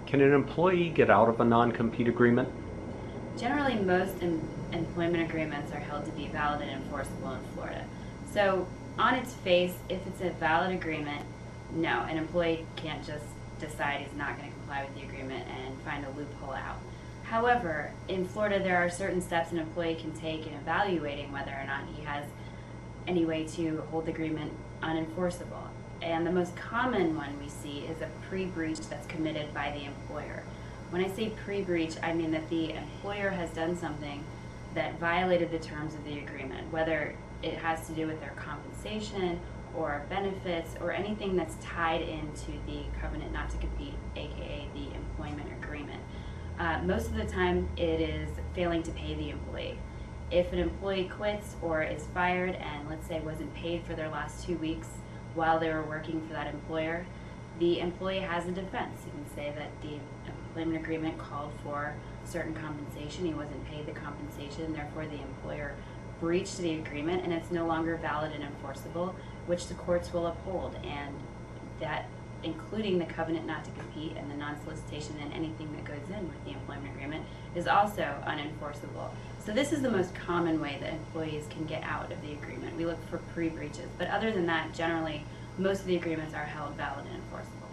Can an employee get out of a non-compete agreement? Generally, most employment agreements are held to be valid and enforceable in Florida. So, on its face, if it's a valid agreement, no, an employee can't just decide he's not going to comply with the agreement and find a loophole out. However, in Florida, there are certain steps an employee can take in evaluating whether or not he has any way to hold the agreement unenforceable. And the most common one we see is a pre-breach that's committed by the employer. When I say pre-breach, I mean that the employer has done something that violated the terms of the agreement, whether it has to do with their compensation or benefits or anything that's tied into the covenant not to compete, aka the employment agreement. Most of the time it is failing to pay the employee. If an employee quits or is fired and let's say wasn't paid for their last 2 weeks while they were working for that employer, the employee has a defense. You can say that the employment agreement called for certain compensation, he wasn't paid the compensation, therefore the employer breached the agreement and it's no longer valid and enforceable, which the courts will uphold, and that including the covenant not to compete and the non-solicitation and anything that goes in with the employment agreement is also unenforceable. So this is the most common way that employees can get out of the agreement. We look for pre-breaches, but other than that, generally, most of the agreements are held valid and enforceable.